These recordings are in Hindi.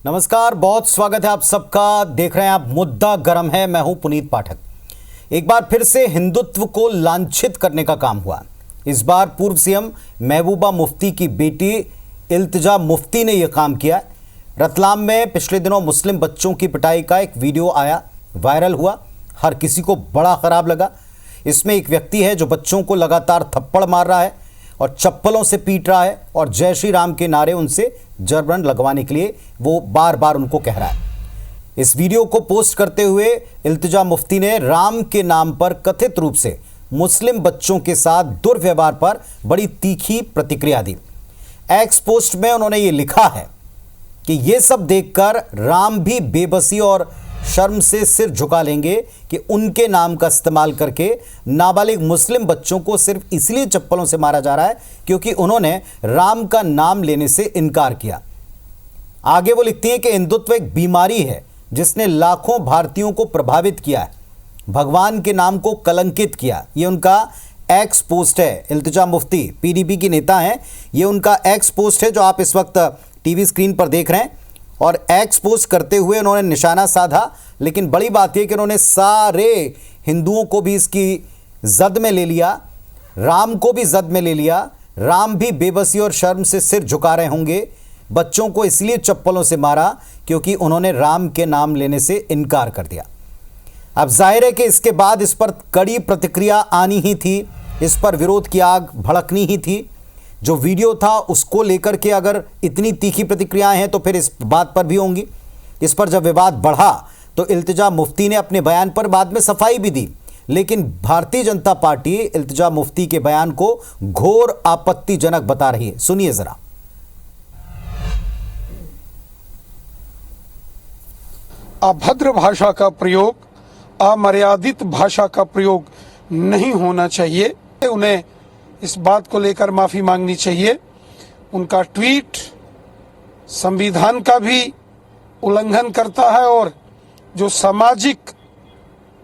नमस्कार, बहुत स्वागत है आप सबका। देख रहे हैं आप मुद्दा गरम है। मैं हूं पुनीत पाठक। एक बार फिर से हिंदुत्व को लांछित करने का काम हुआ। इस बार पूर्व सीएम महबूबा मुफ्ती की बेटी इल्तिजा मुफ्ती ने यह काम किया। रतलाम में पिछले दिनों मुस्लिम बच्चों की पिटाई का एक वीडियो आया, वायरल हुआ, हर किसी को बड़ा खराब लगा। इसमें एक व्यक्ति है जो बच्चों को लगातार थप्पड़ मार रहा है और चप्पलों से पीट रहा है और जय श्री राम के नारे उनसे जबरन लगवाने के लिए वो बार बार उनको कह रहा है। इस वीडियो को पोस्ट करते हुए इल्तिजा मुफ्ती ने राम के नाम पर कथित रूप से मुस्लिम बच्चों के साथ दुर्व्यवहार पर बड़ी तीखी प्रतिक्रिया दी। एक्स पोस्ट में उन्होंने ये लिखा है कि ये सब देखकर राम भी बेबसी और शर्म से सिर झुका लेंगे कि उनके नाम का इस्तेमाल करके नाबालिग मुस्लिम बच्चों को सिर्फ इसलिए चप्पलों से मारा जा रहा है क्योंकि उन्होंने राम का नाम लेने से इनकार किया। आगे वो लिखती है कि हिंदुत्व एक बीमारी है जिसने लाखों भारतीयों को प्रभावित किया है, भगवान के नाम को कलंकित किया। ये उनका एक्स पोस्ट है। इल्तिजा मुफ्ती पीडीपी की नेता हैं। ये उनका एक्स पोस्ट है जो आप इस वक्त टीवी स्क्रीन पर देख रहे हैं। और एक्स पोस्ट करते हुए उन्होंने निशाना साधा, लेकिन बड़ी बात यह कि उन्होंने सारे हिंदुओं को भी इसकी जद में ले लिया, राम को भी जद में ले लिया। राम भी बेबसी और शर्म से सिर झुका रहे होंगे। बच्चों को इसलिए चप्पलों से मारा क्योंकि उन्होंने राम के नाम लेने से इनकार कर दिया। अब जाहिर है कि इसके बाद इस पर कड़ी प्रतिक्रिया आनी ही थी, इस पर विरोध की आग भड़कनी ही थी। जो वीडियो था उसको लेकर के अगर इतनी तीखी प्रतिक्रियाएं हैं तो फिर इस बात पर भी होंगी। इस पर जब विवाद बढ़ा तो इल्तिजा मुफ्ती ने अपने बयान पर बाद में सफाई भी दी, लेकिन भारतीय जनता पार्टी इल्तिजा मुफ्ती के बयान को घोर आपत्तिजनक बता रही है। सुनिए जरा। अभद्र भाषा का प्रयोग, अमर्यादित भाषा का प्रयोग नहीं होना चाहिए। उन्हें इस बात को लेकर माफी मांगनी चाहिए। उनका ट्वीट संविधान का भी उल्लंघन करता है और जो सामाजिक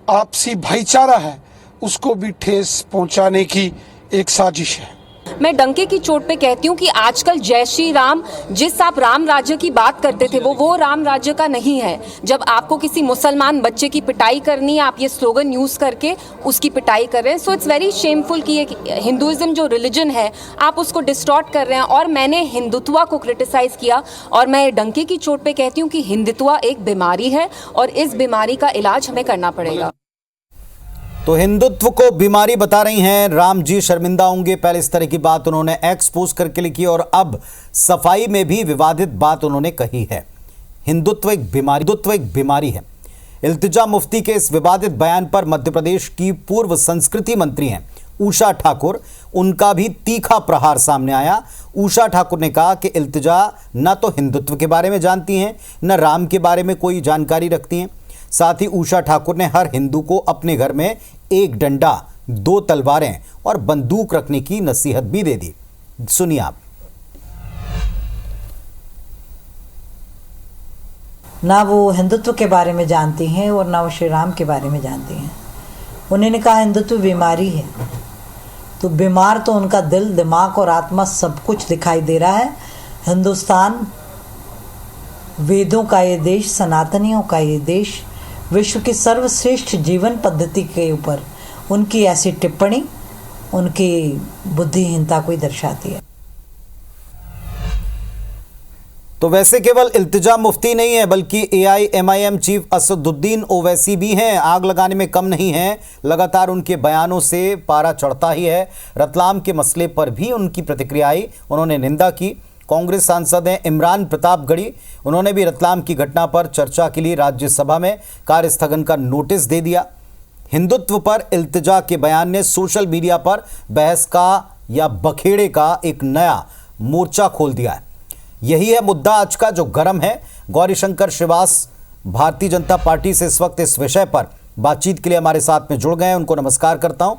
आपसी भाईचारा है उसको भी ठेस पहुंचाने की एक साजिश है। मैं डंके की चोट पे कहती हूँ कि आजकल जय श्री राम, जिस आप राम राज्य की बात करते थे वो राम राज्य का नहीं है। जब आपको किसी मुसलमान बच्चे की पिटाई करनी है, आप ये स्लोगन यूज करके उसकी पिटाई कर रहे हैं। सो इट्स वेरी शेमफुल कि ये हिंदुइज्म जो रिलीजन है आप उसको डिस्टॉर्ट कर रहे हैं। और मैंने हिंदुत्व को क्रिटिसाइज किया और मैं डंके की चोट पे कहती हूँ कि हिंदुत्व एक बीमारी है और इस बीमारी का इलाज हमें करना पड़ेगा। तो हिंदुत्व को बीमारी बता रही हैं, राम जी शर्मिंदा होंगे। पहले इस तरह की बात उन्होंने एक्स पोस्ट करके लिखी और अब सफाई में भी विवादित बात उन्होंने कही है। हिंदुत्व एक बीमारी है। इल्तिजा मुफ्ती के इस विवादित बयान पर मध्य प्रदेश की पूर्व संस्कृति मंत्री हैं उषा ठाकुर, उनका भी तीखा प्रहार सामने आया। उषा ठाकुर ने कहा कि इल्तिजा न तो हिंदुत्व के बारे में जानती हैं न राम के बारे में कोई जानकारी रखती हैं। साथ ही उषा ठाकुर ने हर हिंदू को अपने घर में एक डंडा, 2 तलवारें और बंदूक रखने की नसीहत भी दे दी। सुनिए आप। ना वो हिंदुत्व के बारे में जानती हैं और ना वो श्री राम के बारे में जानती हैं। उन्होंने कहा हिंदुत्व बीमारी है, तो बीमार तो उनका दिल, दिमाग और आत्मा सब कुछ दिखाई दे रहा है। हिंदुस्तान वेदों का ये देश, सनातनियों का ये देश, विश्व की सर्वश्रेष्ठ जीवन पद्धति के ऊपर उनकी ऐसी टिप्पणी उनकी बुद्धिहीनता को ही दर्शाती है। तो वैसे केवल इल्तिजा मुफ्ती नहीं है बल्कि AIMIM चीफ असदुद्दीन ओवैसी भी हैं, आग लगाने में कम नहीं हैं। लगातार उनके बयानों से पारा चढ़ता ही है। रतलाम के मसले पर भी उनकी प्रतिक्रिया आई, उन्होंने निंदा की। कांग्रेस सांसद हैं इमरान प्रतापगढ़ी, उन्होंने भी रतलाम की घटना पर चर्चा के लिए राज्यसभा में कार्य स्थगन का नोटिस दे दिया। हिंदुत्व पर इल्तिजा के बयान ने सोशल मीडिया पर बहस का या बखेड़े का एक नया मोर्चा खोल दिया है। यही है मुद्दा आज का जो गर्म है। गौरीशंकर श्रीवास भारतीय जनता पार्टी से इस वक्त इस विषय पर बातचीत के लिए हमारे साथ में जुड़ गए हैं, उनको नमस्कार करता हूं।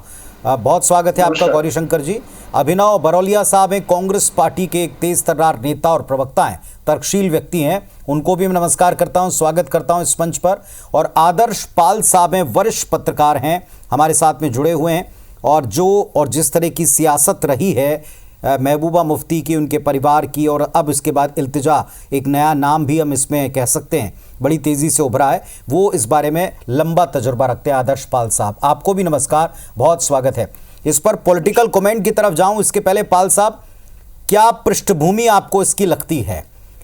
बहुत स्वागत है आपका गौरीशंकर जी। अभिनव बरौलिया साहब हैं, कांग्रेस पार्टी के एक तेज तर्रार नेता और प्रवक्ता हैं, तर्कशील व्यक्ति हैं, उनको भी मैं नमस्कार करता हूं, स्वागत करता हूं इस मंच पर। और आदर्श पाल साहब हैं, वरिष्ठ पत्रकार हैं, हमारे साथ में जुड़े हुए हैं। और जिस तरह की सियासत रही है महबूबा मुफ्ती की, उनके परिवार की, और अब इसके बाद इल्तिजा, एक नया नाम भी हम इसमें कह सकते हैं, बड़ी तेज़ी से उभरा है। वो इस बारे में लंबा तजुर्बा रखते हैं आदर्श पाल साहब। आपको भी नमस्कार, बहुत स्वागत है। इस पर पॉलिटिकल कमेंट की तरफ जाऊं इसके पहले पाल साहब, क्या पृष्ठभूमि आपको इसकी लगती है?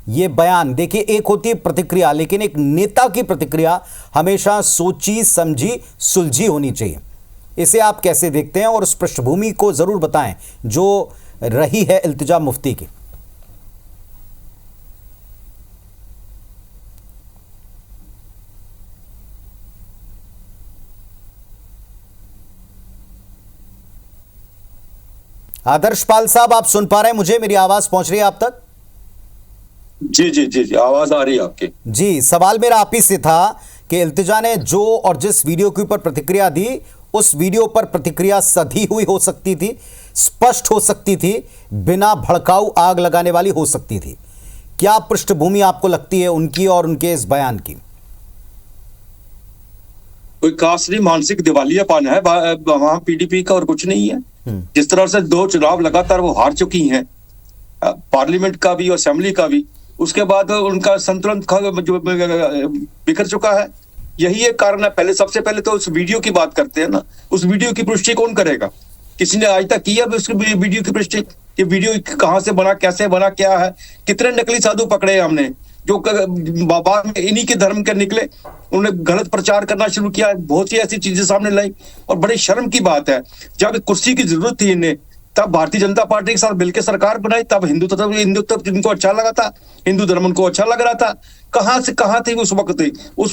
ये बयान देखिए, एक होती है प्रतिक्रिया, लेकिन एक नेता की प्रतिक्रिया हमेशा सोची समझी सुलझी होनी चाहिए। इसे आप कैसे देखते हैं, और उस पृष्ठभूमि को जरूर बताएं जो रही है इल्तिजा मुफ्ती की। आदर्श पाल साहब, आप सुन पा रहे हैं मुझे? मेरी आवाज पहुंच रही है आप तक? जी जी जी जी, आवाज आ रही है आपकी। जी, सवाल मेरा आप ही से था कि इल्तिजा ने जो और जिस वीडियो के ऊपर प्रतिक्रिया दी, उस वीडियो पर प्रतिक्रिया सधी हुई हो सकती थी, स्पष्ट हो सकती थी, बिना भड़काऊ आग लगाने वाली हो सकती थी। क्या पृष्ठभूमि आपको लगती है उनकी और उनके इस बयान की? कोई खास नहीं, मानसिक दिवालियापन है वहां पीडीपी का, और कुछ नहीं है। जिस तरह से 2 चुनाव लगातार वो हार चुकी हैं, पार्लियामेंट का भी और असेंबली का भी, उसके बाद उनका संतुलन जो बिखर चुका है। यही एक कारण है। पहले, सबसे पहले तो उस वीडियो की बात करते हैं ना, उस वीडियो की पुष्टि कौन करेगा? किसी ने आज तक किया उस वीडियो की पुष्टि? ये वीडियो कहां से बना, कैसे बना, क्या है? कितने नकली साधु पकड़े हमने जो बाद में इन्हीं के धर्म के निकले, उन्होंने गलत प्रचार करना शुरू किया, बहुत सी ऐसी चीजें सामने लाई। और बड़ी शर्म की बात है, जब कुर्सी की जरूरत थी इन्हें, तब भारतीय जनता पार्टी के साथ मिलकर सरकार बनाई, तब हिंदुत्व जिनको अच्छा लगा था, हिंदू धर्म उनको अच्छा लग रहा था। कहां से कहां थी उस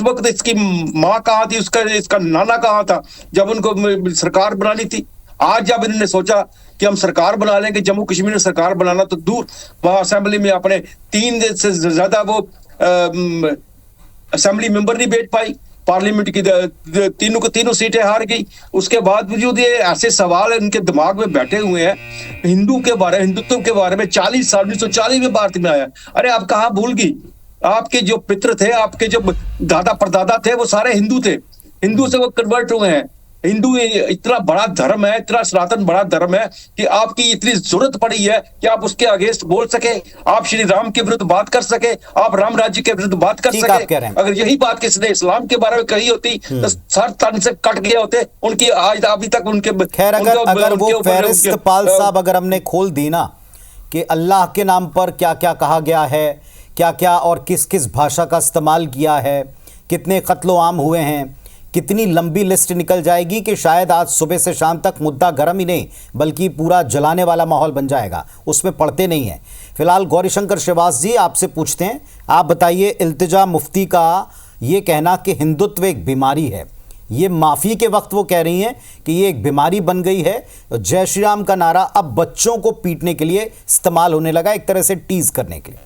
वक्त इसकी माँ कहां थी, इसका नाना कहां था जब उनको सरकार बनानी थी? आज जब इन्होंने सोचा कि हम सरकार बना लेंगे, जम्मू कश्मीर में सरकार बनाना तो दूर, वहां असेंबली में अपने 3 से ज्यादा वो असेंबली मेंबर नहीं बैठ पाई, पार्लियामेंट की तीनों सीटें हार गई। उसके बाद भी जो ये ऐसे सवाल इनके दिमाग में बैठे हुए हैं, हिंदुत्व के बारे में 40 साल 1940 में भारत में आया। अरे आप कहाँ भूल गई? आपके जो पितृ थे, आपके जो दादा परदादा थे, वो सारे हिंदू थे, हिंदू से वो कन्वर्ट हुए हैं। हिंदू इतना बड़ा धर्म है, इतना सनातन बड़ा धर्म है कि आपकी इतनी जरूरत पड़ी है कि आप उसके अगेंस्ट बोल सके, आप श्री राम के विरुद्ध बात कर सके, आप राम राज्य के विरुद्ध बात कर सके। अगर यही बात किसने इस्लाम के बारे में कही होती तो सर तन से कट गए होते उनकी। आज अभी तक उनके खैर, अगर वो फहरिस्त पाल साहब अगर हमने खोल दी ना कि अल्लाह के नाम पर क्या क्या कहा गया है, क्या क्या और किस किस भाषा का इस्तेमाल किया है, कितने कत्लो आम हुए हैं, कितनी लंबी लिस्ट निकल जाएगी कि शायद आज सुबह से शाम तक मुद्दा गर्म ही नहीं बल्कि पूरा जलाने वाला माहौल बन जाएगा। उसमें पड़ते नहीं हैं। फिलहाल गौरीशंकर श्रीवास जी, आपसे पूछते हैं, आप बताइए, इल्तिजा मुफ्ती का ये कहना कि हिंदुत्व एक बीमारी है, ये माफ़ी के वक्त वो कह रही हैं कि ये एक बीमारी बन गई है, जय श्री राम का नारा अब बच्चों को पीटने के लिए इस्तेमाल होने लगा, एक तरह से टीज करने के लिए।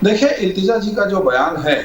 देखिए, इल्तिजा जी का जो बयान है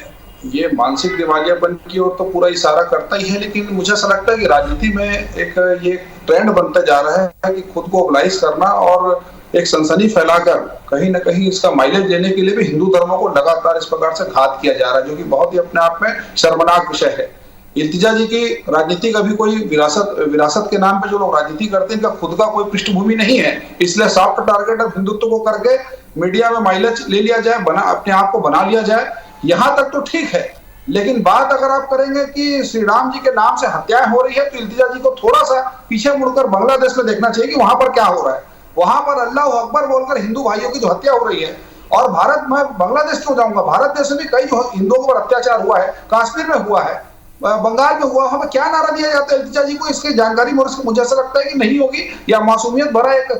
ये मानसिक दिवालियापन की ओर तो पूरा इशारा करता ही है, लेकिन मुझे ऐसा लगता है कि राजनीति में एक ये ट्रेंड बनता जा रहा है कि खुद को मोबिलाइज करना और एक सनसनी फैलाकर कहीं ना कहीं इसका माइलेज देने के लिए भी हिंदू धर्मों को लगातार इस प्रकार से घात किया जा रहा है, जो कि बहुत ही अपने आप में शर्मनाक विषय है। इल्तिजा जी की राजनीति का भी कोई विरासत के नाम पे जो लोग राजनीति करते हैं, इनका खुद का कोई पृष्ठभूमि नहीं है, इसलिए सॉफ्ट टारगेट अब हिंदुत्व को करके मीडिया में माइलेज ले लिया जाए, अपने आप को बना लिया जाए, यहां तक तो ठीक है। लेकिन बात अगर आप करेंगे कि श्री राम जी के नाम से हत्याएं हो रही है, तो इल्तिजा जी को थोड़ा सा पीछे मुड़कर बांग्लादेश में देखना चाहिए कि वहां पर क्या हो रहा है। वहां पर अल्लाह अकबर बोलकर हिंदू भाइयों की जो हत्या हो रही है, और भारत में, बांग्लादेश क्यों जाऊंगा, भारत देश में भी कई जो हिंदुओं पर अत्याचार हुआ है, कश्मीर में हुआ है, बंगाल में हुआ, वहां पर क्या नारा दिया जाता है इल्तिजा जी को, इसकी जानकारी मुझे ऐसा लगता है कि नहीं होगी, या मासूमियत भरा एक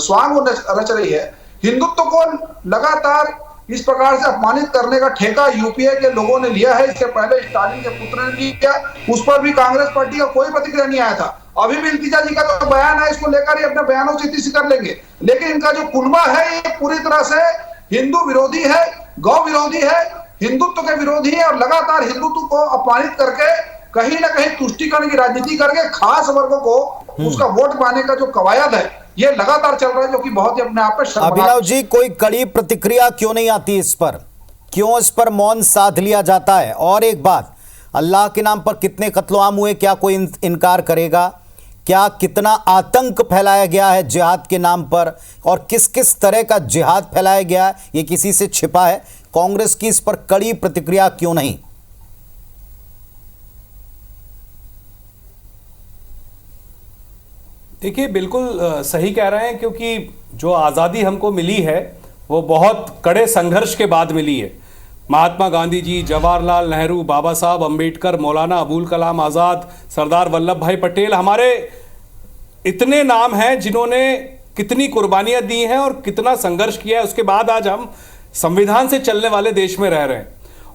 स्वांग रच रही है। हिंदुत्व को लगातार इस प्रकार से अपमानित करने का ठेका यूपीए के लोगों ने लिया है। इसके पहले स्टालिन के पुत्र ने लिया, उस पर भी कांग्रेस पार्टी का कोई प्रतिक्रिया नहीं आया था। अभी भी इल्तिजा जी का जो बयान है, इसको लेकर ही अपने बयानों से तीसी कर लेंगे, लेकिन इनका जो कुनबा है ये पूरी तरह से हिंदू विरोधी है, गौ विरोधी है, हिंदुत्व के विरोधी है, और लगातार हिंदुत्व को अपमानित करके कहीं ना कहीं तुष्टीकरण की राजनीति करके खास वर्गों को उसका वोट पाने का जो कवायद है ये लगातार चल रहा है, जो कि बहुत ही अपने आप में शर्मनाक। अभिनव जी, कोई कड़ी प्रतिक्रिया क्यों नहीं आती इस पर? क्यों इस पर मौन साध लिया जाता है? और एक बात, अल्लाह के नाम पर कितने कत्लो आम हुए, क्या कोई इनकार करेगा? क्या कितना आतंक फैलाया गया है जिहाद के नाम पर, और किस किस तरह का जिहाद फैलाया गया है, ये किसी से छिपा है? कांग्रेस की इस पर कड़ी प्रतिक्रिया क्यों नहीं? देखिए, बिल्कुल सही कह रहे हैं, क्योंकि जो आज़ादी हमको मिली है वो बहुत कड़े संघर्ष के बाद मिली है। महात्मा गांधी जी, जवाहरलाल नेहरू, बाबा साहब अम्बेडकर, मौलाना अबुल कलाम आज़ाद, सरदार वल्लभ भाई पटेल, हमारे इतने नाम हैं जिन्होंने कितनी कुर्बानियां दी हैं और कितना संघर्ष किया है। उसके बाद आज हम संविधान से चलने वाले देश में रह रहे हैं।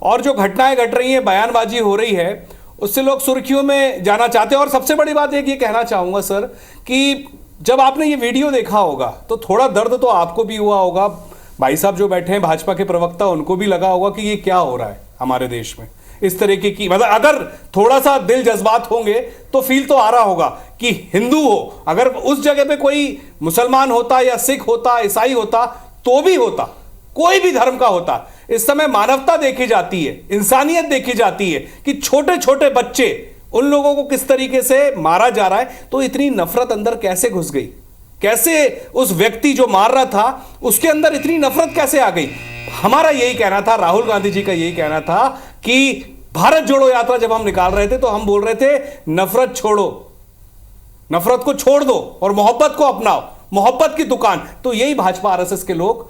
और जो घटनाएं घट रही हैं, बयानबाजी हो रही है, उससे लोग सुर्खियों में जाना चाहते हैं। और सबसे बड़ी बात एक ये कहना चाहूंगा सर, कि जब आपने ये वीडियो देखा होगा तो थोड़ा दर्द तो आपको भी हुआ होगा। भाई साहब जो बैठे हैं भाजपा के प्रवक्ता, उनको भी लगा होगा कि ये क्या हो रहा है हमारे देश में। इस तरीके की, मतलब अगर थोड़ा सा दिल जज्बात होंगे तो फील तो आ रहा होगा कि हिंदू हो, अगर उस जगह पे कोई मुसलमान होता या सिख होता, ईसाई होता, तो भी होता, कोई भी धर्म का होता। इस समय मानवता देखी जाती है, इंसानियत देखी जाती है कि छोटे छोटे बच्चे, उन लोगों को किस तरीके से मारा जा रहा है। तो इतनी नफरत अंदर कैसे घुस गई? कैसे उस व्यक्ति जो मार रहा था उसके अंदर इतनी नफरत कैसे आ गई? हमारा यही कहना था, राहुल गांधी जी का यही कहना था कि भारत जोड़ो यात्रा जब हम निकाल रहे थे तो हम बोल रहे थे नफरत छोड़ो, नफरत को छोड़ दो और मोहब्बत को अपनाओ, मोहब्बत की दुकान। तो यही भाजपा आरएसएस के लोग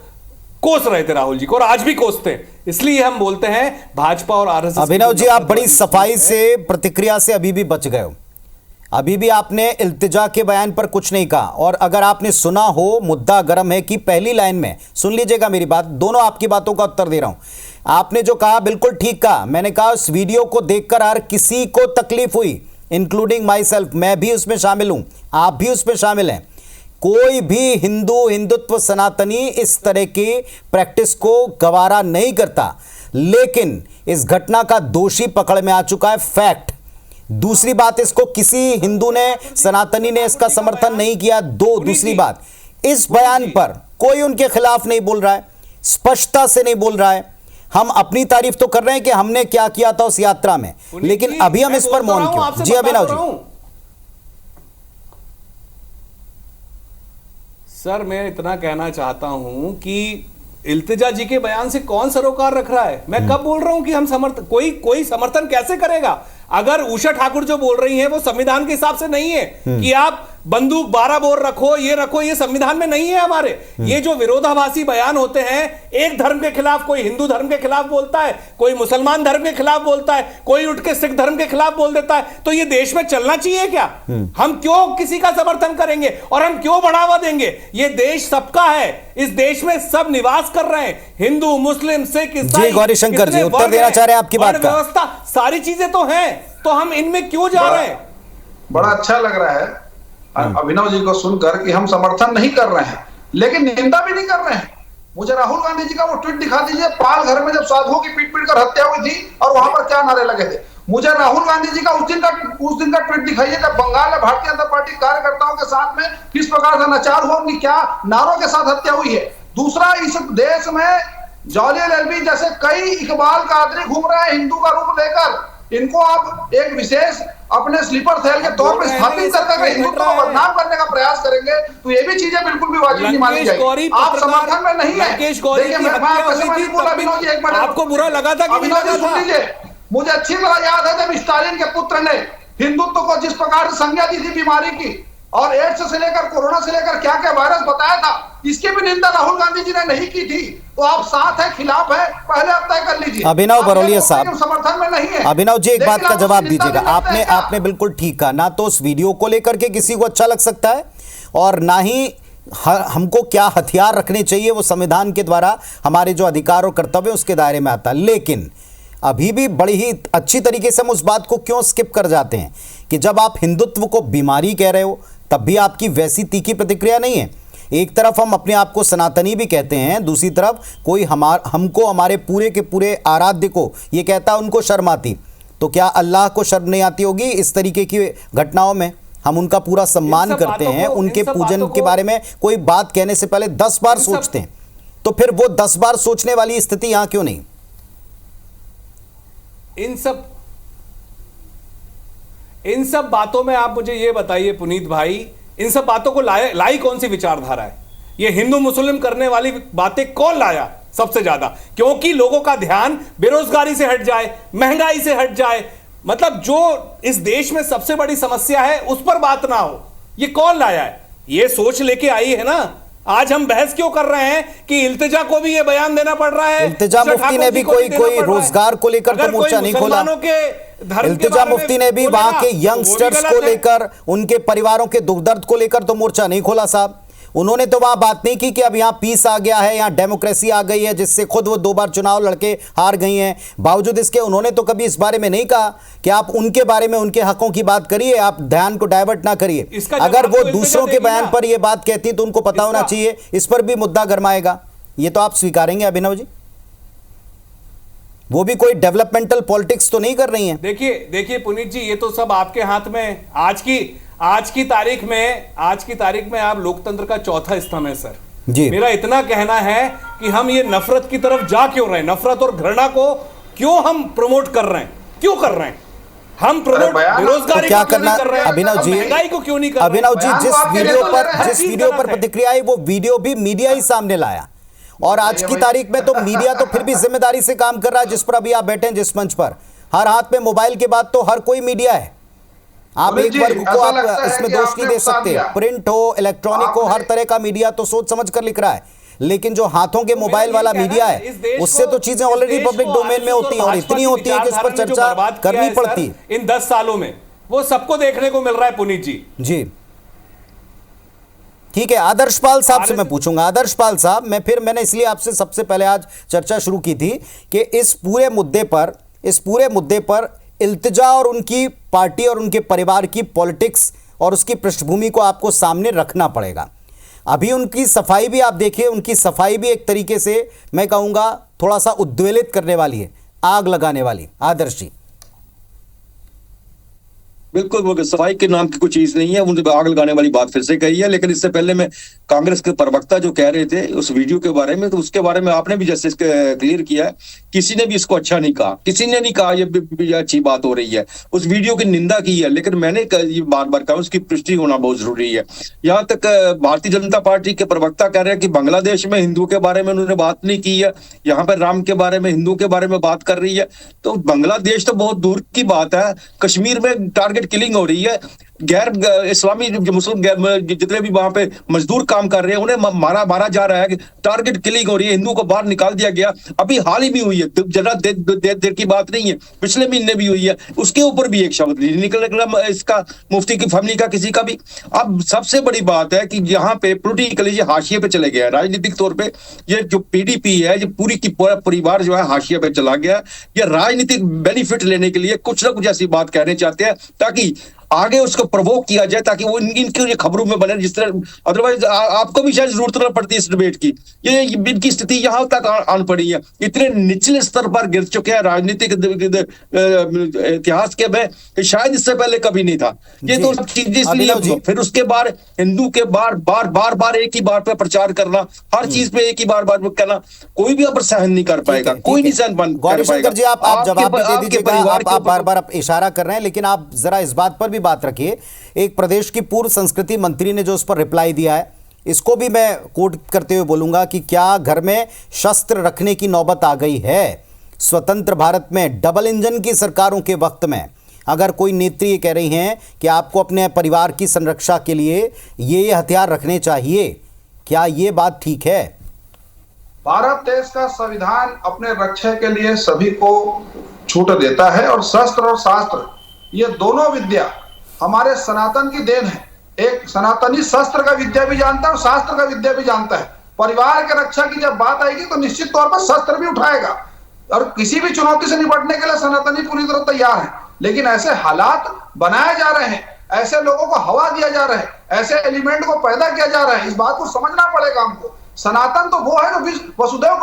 कोस रहे थे राहुल जी को, और आज भी कोसते हैं। इसलिए हम बोलते हैं भाजपा और आरएसएस। अभिनव जी, आप बड़ी सफाई से प्रतिक्रिया से अभी भी बच गए हो। अभी भी आपने इल्तिजा के बयान पर कुछ नहीं कहा। और अगर आपने सुना हो, मुद्दा गर्म है कि पहली लाइन में, सुन लीजिएगा मेरी बात, दोनों आपकी बातों का उत्तर दे रहा हूं। आपने जो कहा बिल्कुल ठीक कहा। मैंने कहा उस वीडियो को देखकर हर किसी को तकलीफ हुई, इंक्लूडिंग माई सेल्फ। मैं भी उसमें शामिल हूं, आप भी उसमें शामिल हैं। कोई भी हिंदुत्व सनातनी इस तरह की प्रैक्टिस को गवारा नहीं करता, लेकिन इस घटना का दोषी पकड़ में आ चुका है, फैक्ट। दूसरी बात, इसको किसी हिंदू ने, सनातनी ने इसका समर्थन नहीं किया। दूसरी बात, इस बयान पर कोई उनके खिलाफ नहीं बोल रहा है, स्पष्टता से नहीं बोल रहा है। हम अपनी तारीफ तो कर रहे हैं कि हमने क्या किया था उस यात्रा में, लेकिन अभी हम इस पर मौन क्यों? जी अभिनव जी। सर, मैं इतना कहना चाहता हूं कि इल्तिजा जी के बयान से कौन सरोकार रख रहा है? मैं कब बोल रहा हूं कि हम कोई समर्थन कैसे करेगा? अगर उषा ठाकुर जो बोल रही हैं वो संविधान के हिसाब से नहीं है कि आप बंदूक 12 बोर रखो, ये संविधान में नहीं है हमारे। ये जो विरोधाभासी बयान होते हैं, एक धर्म के खिलाफ, कोई हिंदू धर्म के खिलाफ बोलता है, कोई मुसलमान धर्म के खिलाफ बोलता है, कोई उठ के सिख धर्म के खिलाफ बोल देता है, तो ये देश में चलना चाहिए क्या? हम क्यों किसी का समर्थन करेंगे और हम क्यों बढ़ावा देंगे? ये देश सबका है, इस देश में सब निवास कर रहे हैं, हिंदू, मुस्लिम, सिख, ईसाई। गौरीशंकर जी उत्तर देना चाह रहे हैं आपकी बात का। व्यवस्था, सारी चीजें तो हैं, तो हम इनमें क्यों जा रहे हैं? बड़ा अच्छा लग रहा है अभिनव जी को सुनकर कि हम समर्थन नहीं कर रहे हैं, लेकिन निंदा भी नहीं कर रहे हैं। मुझे राहुल गांधी जी का वो ट्वीट दिखा दीजिए, पाल घर में जब साधुओं की पीट कर हत्या हुई थी और वहां पर क्या नारे लगे थे। मुझे राहुल गांधी जी का उस दिन का ट्वीट दिखाइए जब बंगाल में भारतीय जनता पार्टी कार्यकर्ताओं के साथ में किस प्रकार का नचार हुआ, उनकी क्या नारों के साथ हत्या हुई है। दूसरा, इस देश में जॉली एलबी जैसे कई इकबाल कादरी घूम रहे हैं हिंदू का रूप लेकर। इनको आप एक विशेष अपने स्लीपर सेल के तौर पर स्थापित करके हिंदुत्व को बदनाम करने का प्रयास करेंगे, तो ये भी चीजें बिल्कुल भी वाजिब नहीं मानी जाएगी। आप समर्थन में नहीं है। देखिए, मैं आपको बुरा लगा था कि अभिनव जी सुन लीजिए, मुझे अच्छी तरह याद है जब स्टालिन के पुत्र ने हिंदुत्व को जिस प्रकार से संज्ञा दी थी बीमारी की, और एड्स से लेकर कोरोना से लेकर क्या क्या वायरस बताया था, इसकी भी निंदा राहुल गांधी जी ने नहीं की थी। तो आप साथ है, खिलाफ है, पहले आप तय कर लीजिए। अभिनव बरौलिया साहब, समर्थन में नहीं है। अभिनव जी, एक बात का जवाब दीजिएगा। आपने बिल्कुल ठीक कहा, ना तो उस वीडियो को लेकर के किसी को अच्छा लग सकता है, और ना ही हमको क्या हथियार रखने चाहिए, वो संविधान के द्वारा हमारे जो अधिकार और कर्तव्य उसके दायरे में आता है। लेकिन अभी भी बड़ी ही अच्छी तरीके से हम उस बात को क्यों स्किप कर जाते हैं कि जब आप हिंदुत्व को बीमारी कह रहे हो, तब भी आपकी वैसी तीखी प्रतिक्रिया नहीं है। एक तरफ हम अपने आप को सनातनी भी कहते हैं, दूसरी तरफ कोई हमको हमारे पूरे के पूरे आराध्य को ये कहता है उनको शर्म आती। तो क्या अल्लाह को शर्म नहीं आती होगी इस तरीके की घटनाओं में? हम उनका पूरा सम्मान करते हैं, उनके पूजन के बारे में कोई बात कहने से पहले 10 बार सोचते हैं, तो फिर वो 10 बार सोचने वाली स्थिति यहां क्यों नहीं? इन सब बातों में आप मुझे ये बताइए पुनीत भाई, इन सब बातों को लाई कौन सी विचारधारा है? ये हिंदू मुस्लिम करने वाली बातें कौन लाया सबसे ज्यादा? क्योंकि लोगों का ध्यान बेरोजगारी से हट जाए, महंगाई से हट जाए, मतलब जो इस देश में सबसे बड़ी समस्या है उस पर बात ना हो, ये कौन लाया है? ये सोच लेके आई है ना। आज हम बहस क्यों कर रहे हैं कि इल्तिजा को भी ये बयान देना पड़ रहा है? इल्तिजा मुफ्ती ने भी कोई रोजगार को लेकर तो मोर्चा नहीं खोला। इल्तिजा मुफ्ती ने भी वहां के यंगस्टर्स को लेकर, उनके परिवारों के दुख दर्द को लेकर तो मोर्चा नहीं खोला साहब। उन्होंने तो वहां बात नहीं की कि अब यहां पीस आ गया है, यहां डेमोक्रेसी आ गई है, जिससे खुद वो 2 बार चुनाव लड़के हार गई हैं। बावजूद इसके उन्होंने तो कभी इस बारे में नहीं कहा कि आप उनके बारे में, उनके हकों की बात करिए, आप ध्यान को डाइवर्ट ना करिए। अगर वो दूसरों के बयान पर ये बात कहती तो उनको पता होना चाहिए, इस पर भी मुद्दा गरमाएगा। ये तो आप स्वीकारेंगे अभिनव जी? वो भी कोई डेवलपमेंटल पॉलिटिक्स तो नहीं कर रही हैं। देखिए पुनीत जी, ये तो सब आपके हाथ में। आज की तारीख में आप लोकतंत्र का चौथा स्तंभ है सर जी। मेरा इतना कहना है कि हम ये नफरत की तरफ जा क्यों रहे हैं? नफरत और घृणा को क्यों हम प्रमोट कर रहे हैं? क्यों कर रहे हैं हम प्रमोट? बेरोजगारी तो क्या करना अभिनव जी? महंगाई को क्यों नहीं कर रहे? अभिनव जी, जिस वीडियो पर प्रतिक्रिया आई, वो वीडियो भी मीडिया ही सामने लाया, और आज की तारीख में तो मीडिया तो फिर भी जिम्मेदारी से काम कर रहा है। जिस पर अभी आप बैठे हैं, जिस मंच पर, हर हाथ में मोबाइल के बाद तो हर कोई मीडिया है। आप एक वर्ग को आप इसमें दोष नहीं दे सकते। प्रिंट हो, इलेक्ट्रॉनिक हो, हर तरह का मीडिया तो सोच समझ कर लिख रहा है, लेकिन जो हाथों के मोबाइल वाला मीडिया है, उससे तो चीजें ऑलरेडी पब्लिक डोमेन में होती हैं, और इतनी होती है कि इस पर चर्चा करनी पड़ती है। इन 10 सालों में वो सबको देखने को मिल रहा है पुनीत जी। जी ठीक है, आदर्शपाल साहब से मैं पूछूंगा। आदर्शपाल साहब, मैंने इसलिए आपसे सबसे पहले आज चर्चा शुरू की थी कि इस पूरे मुद्दे पर इल्तिजा और उनकी पार्टी और उनके परिवार की पॉलिटिक्स और उसकी पृष्ठभूमि को आपको सामने रखना पड़ेगा। अभी उनकी सफाई भी आप देखिए, उनकी सफाई भी एक तरीके से मैं कहूंगा थोड़ा सा उद्वेलित करने वाली है, आग लगाने वाली। आदर्श जी। बिल्कुल, वो सफाई के नाम की कोई चीज नहीं है, उन्होंने आग लगाने वाली बात फिर से कही है। लेकिन इससे पहले मैं कांग्रेस के प्रवक्ता जो कह रहे थे उस वीडियो के बारे में, तो उसके बारे में आपने भी जैसे क्लियर किया है, किसी ने भी इसको अच्छा नहीं कहा, किसी ने नहीं कहा ये अच्छी बात हो रही है। उस वीडियो की निंदा की है, लेकिन मैंने ये बार बार कहा उसकी पुष्टि होना बहुत जरूरी है। यहाँ तक भारतीय जनता पार्टी के प्रवक्ता कह रहे हैं कि बांग्लादेश में हिंदुओं के बारे में उन्होंने बात नहीं की है, यहाँ पर राम के बारे में, हिंदुओं के बारे में बात कर रही है। तो बांग्लादेश तो बहुत दूर की बात है, कश्मीर में टारगेट किलिंग हो रही है। गैर इस्लामी मुस्लिम जितने भी वहां पे मजदूर काम कर रहे हैं उन्हें मारा जा रहा है, टारगेट किलिंग हो रही है, हिंदुओं को बाहर निकाल दिया गया। अभी हाल ही भी हुई है, जरा देर की बात नहीं है, पिछले महीने भी हुई है। उसके ऊपर भी एक शब्द नहीं निकला इसका, मुफ्ती की फैमिली का, किसी का भी। अब सबसे बड़ी बात है कि यहाँ पे पोलिटिकली ये हाशिए पे चले गया, राजनीतिक तौर पे ये जो पीडीपी है, ये पूरी की पूरा परिवार जो है हाशिए पे चला गया। ये राजनीतिक बेनिफिट लेने के लिए कुछ ना कुछ ऐसी बात कहने चाहते हैं ताकि आगे उसको प्रवोक किया जाए, ताकि वो इनकी खबरों में बने, जिस तरह अदरवाइज आपको भी शायद जरूरत न पड़ती इस डिबेट की। ये इनकी स्थिति यहां तक आन पड़ी है, इतने निचले स्तर पर गिर चुके हैं राजनीतिक इतिहास के में, शायद इससे पहले कभी नहीं था। ये तो चीज इसलिए फिर उसके बाद हिंदू के बार एक ही बार पे प्रचार करना, हर चीज पे एक ही बार करना, कोई भी अब सहन नहीं कर पाएगा, कोई नहीं सहन कर पाएगा। जी आप जवाब भी दे दीजिएगा, आप बार इशारा कर रहे हैं, लेकिन आप जरा इस बात पर बात रखिए। एक प्रदेश की पूर्व संस्कृति मंत्री ने जो उस पर रिप्लाई दिया है, इसको भी मैं कोट करते हुए बोलूंगा कि क्या घर में शस्त्र रखने की नौबत आ गई है? स्वतंत्र भारत में डबल इंजन की सरकारों के वक्त में अगर कोई नेत्री ये कह रही हैं कि आपको अपने परिवार की संरक्षा के लिए ये हथियार रखने चाहिए, क्या ये बात ठीक है? भारत देश का संविधान अपने रक्षा के लिए सभी को छूट देता है, और शस्त्र और शास्त्र ये दोनों विद्या हमारे सनातन की देन है। एक सनातनी शस्त्र का विद्या भी जानता है और शास्त्र का विद्या भी जानता है। परिवार के रक्षा की जब बात आएगी तो निश्चित तौर पर शस्त्र भी उठाएगा, और किसी भी चुनौती से निपटने के लिए सनातनी पूरी तरह तैयार है। लेकिन ऐसे हालात बनाए जा रहे हैं, ऐसे लोगों को हवा दिया जा रहा है, ऐसे एलिमेंट को पैदा किया जा रहा है, इस बात को समझना पड़ेगा हमको। सनातन तो वो है जो वसुधैव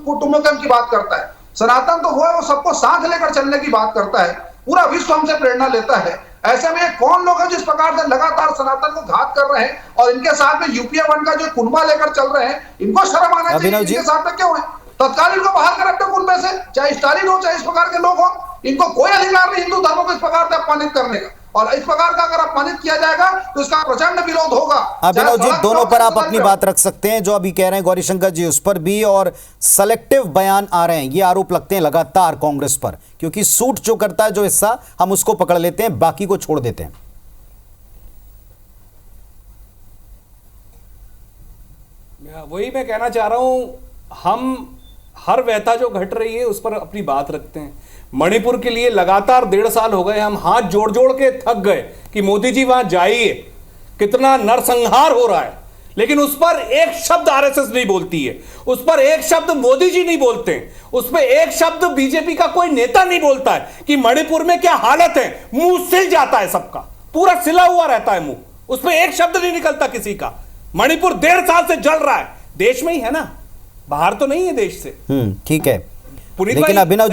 कुटुंबकम की बात करता है। सनातन तो वो है, वो सबको साथ लेकर चलने की बात करता है। पूरा विश्व हमसे प्रेरणा लेता है। ऐसे में कौन लोग हैं जिस प्रकार से लगातार सनातन को घात कर रहे हैं, और इनके साथ में यूपीए 1 का जो कुनबा लेकर चल रहे हैं, इनको शर्म आना चाहिए। इनके साथ में क्यों है? तत्काल इनको बाहर कर अपने कुनबे से, चाहे स्टालिन हो चाहे इस प्रकार के लोग हो। इनको कोई अधिकार नहीं हिंदू धर्म को इस प्रकार से अपमानित करने का। और इस प्रकार का अगर अपमानित किया जाएगा तो इसका प्रचंड विरोध होगा। अभिनव जी, चाहे दोनों पर आप सड़क अपनी पे बात रख सकते हैं। जो अभी कह रहे हैं गौरीशंकर जी, उस पर भी, और सेलेक्टिव बयान आ रहे हैं, ये आरोप लगते हैं लगातार कांग्रेस पर, क्योंकि सूट जो करता है जो हिस्सा, हम उसको पकड़ लेते हैं, बाकी को छोड़ देते हैं। वही मैं कहना चाह रहा हूं, हम हर व्यथा जो घट रही है उस पर अपनी बात रखते हैं। मणिपुर के लिए लगातार 1.5 साल हो गए, हम हाथ जोड़ जोड़ के थक गए कि मोदी जी वहां जाइए, कितना नरसंहार हो रहा है, लेकिन उस पर एक शब्द आरएसएस नहीं बोलती है, उस पर एक शब्द मोदी जी नहीं बोलते, उस पर एक शब्द बीजेपी का कोई नेता नहीं बोलता है कि मणिपुर में क्या हालत है। मुंह सिल जाता है सबका, पूरा सिला हुआ रहता है मुंह, उस पर एक शब्द नहीं निकलता किसी का। मणिपुर 1.5 साल से जल रहा है, देश में ही है ना, बाहर तो नहीं है देश से। ठीक है, लेकिन अभिनव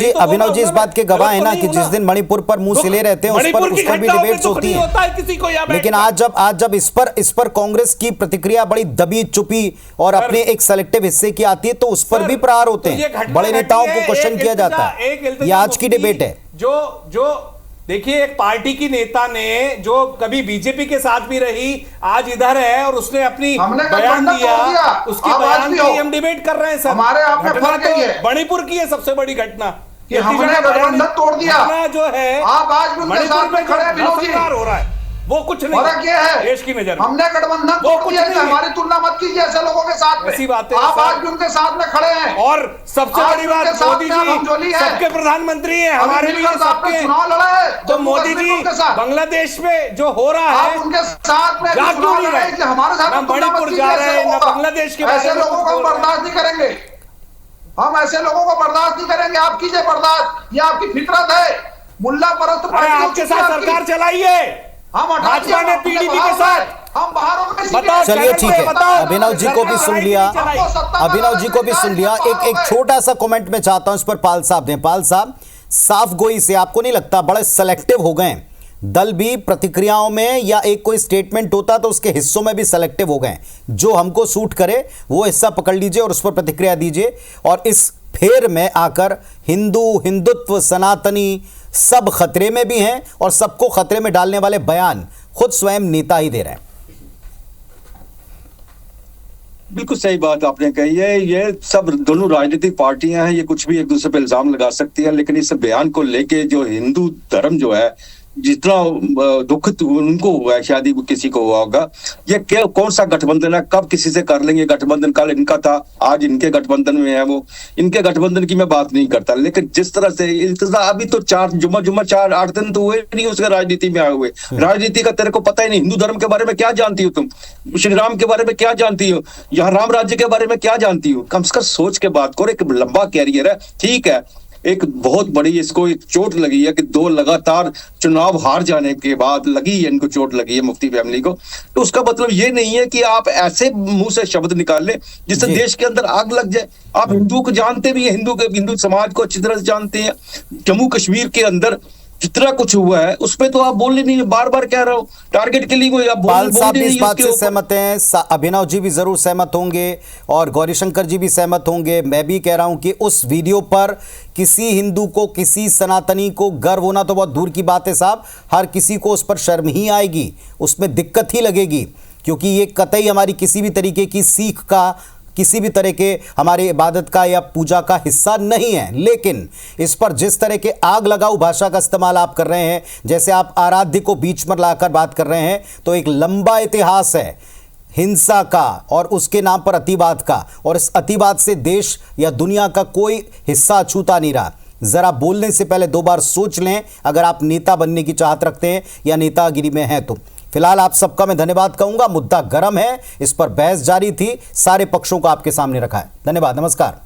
जी इस बात के गवाह है ना कि जिस दिन मणिपुर पर मुंह सिले रहते हैं उस पर भी डिबेट्स होती है। लेकिन आज जब इस पर कांग्रेस की प्रतिक्रिया बड़ी दबी चुपी और अपने एक सेलेक्टिव हिस्से की आती है तो उस पर भी प्रहार होते हैं, बड़े नेताओं को क्वेश्चन किया जाता है। ये आज की डिबेट है। जो देखिए, एक पार्टी की नेता ने जो कभी बीजेपी के साथ भी रही, आज इधर है और उसने अपनी बयान दिया, उसकी बयान की हम डिबेट कर रहे हैं सर। हमारे आप में फर्क तो है, मणिपुर की है सबसे बड़ी घटना कि हमने गठबंधन तोड़ दिया, जो है आप आज भी उनके साथ में खड़े हैं। विनोद जी, हो रहा है वो कुछ नहीं, फर्क ये है देश की नजर में हमने गठबंधन तोड़ दिया, हमारी तुलना मत कीजिए ऐसे लोगों के साथ में। ऐसी बातें आप आज भी उनके साथ में खड़े हैं। और सबसे बड़ी बात, मोदी जी सबके प्रधानमंत्री हैं, हमारे लिए सबके चुनाव लड़ा है। तो मोदी जी बांग्लादेश में जो हो रहा है, आप उनके साथ में जा क्यों नहीं रहे? हमारे साथ ना मणिपुर जा रहे हैं, ना बांग्लादेश के ऐसे लोगों को हम बर्दाश्त नहीं करेंगे। हम ऐसे लोगों को बर्दाश्त नहीं करेंगे। आप कीजिए बर्दाश्त, ये आपकी फितरत है। मुल्ला परस्त आपके साथ सरकार चलाइए, हम भाजपा ने पीडीपी के साथ, हम बाहर हो गए। बताओ, चलिए ठीक है, अभिनव जी को भी सुन लिया, अभिनव जी को भी सुन लिया। एक छोटा सा कमेंट में चाहता हूं इस पर पाल साहब दें। पाल साहब, साफ गोई से आपको नहीं लगता बड़े सेलेक्टिव हो गए दल भी प्रतिक्रियाओं में, या एक कोई स्टेटमेंट होता तो उसके हिस्सों में भी सेलेक्टिव हो गए? जो हमको सूट करे वो हिस्सा पकड़ लीजिए और उस पर प्रतिक्रिया दीजिए, और इस फेर में आकर हिंदुत्व, सनातनी सब खतरे में भी हैं, और सबको खतरे में डालने वाले बयान खुद स्वयं नेता ही दे रहे हैं। बिल्कुल सही बात आपने कही है। ये सब दोनों राजनीतिक पार्टियां हैं, ये कुछ भी एक दूसरे पे इल्जाम लगा सकती है, लेकिन इस बयान को लेके जो हिंदू धर्म जो है, जितना दुख उनको हुआ है, शायद ही किसी को हुआ होगा। ये क्या, कौन सा गठबंधन है, कब किसी से कर लेंगे गठबंधन, कल इनका था, आज इनके गठबंधन में है। वो इनके गठबंधन की मैं बात नहीं करता, लेकिन जिस तरह से इल्तिजा, अभी तो 4-8 दिन तो हुए नहीं उसके राजनीति में आए हुए। राजनीति का तेरे को पता ही नहीं, हिंदू धर्म के बारे में क्या जानती हो तुम, श्री राम के बारे में क्या जानती हो, यहाँ राम राज्य के बारे में क्या जानती हो? कम से कम सोच के बात करो। एक लंबा कैरियर है, ठीक है, एक बहुत बड़ी इसको एक चोट लगी है कि 2 लगातार चुनाव हार जाने के बाद लगी है, इनको चोट लगी है मुफ्ती फैमिली को। तो उसका मतलब ये नहीं है कि आप ऐसे मुंह से शब्द निकाल ले जिससे देश के अंदर आग लग जाए। आप हिंदू को जानते भी हैं, हिंदू समाज को अच्छी तरह से जानते हैं। जम्मू कश्मीर के अंदर जितना कुछ हुआ है उस पे तो आप बोल नहीं, बार बार कह रहा हूं, टारगेट के लिए कोई आप पाल साहब भी इस बात से सहमत हैं, अभिनव जी भी जरूर सहमत होंगे और गौरीशंकर जी भी सहमत होंगे। मैं भी कह रहा हूं कि उस वीडियो पर किसी हिंदू को, किसी सनातनी को गर्व होना तो बहुत दूर की बात है साहब, हर किसी को उस पर शर्म ही आएगी, उसमें दिक्कत ही लगेगी, क्योंकि ये कतई हमारी किसी भी तरीके की सीख का, किसी भी तरह के हमारी इबादत का या पूजा का हिस्सा नहीं है। लेकिन इस पर जिस तरह के आग लगाऊ भाषा का इस्तेमाल आप कर रहे हैं, जैसे आप आराध्य को बीच में लाकर बात कर रहे हैं, तो एक लंबा इतिहास है हिंसा का और उसके नाम पर अतिवाद का, और इस अतिवाद से देश या दुनिया का कोई हिस्सा छूता नहीं रहा। जरा बोलने से पहले 2 बार सोच लें अगर आप नेता बनने की चाहत रखते हैं या नेतागिरी में हैं तो। फिलहाल आप सबका मैं धन्यवाद कहूंगा। मुद्दा गर्म है, इस पर बहस जारी थी, सारे पक्षों को आपके सामने रखा है। धन्यवाद, नमस्कार।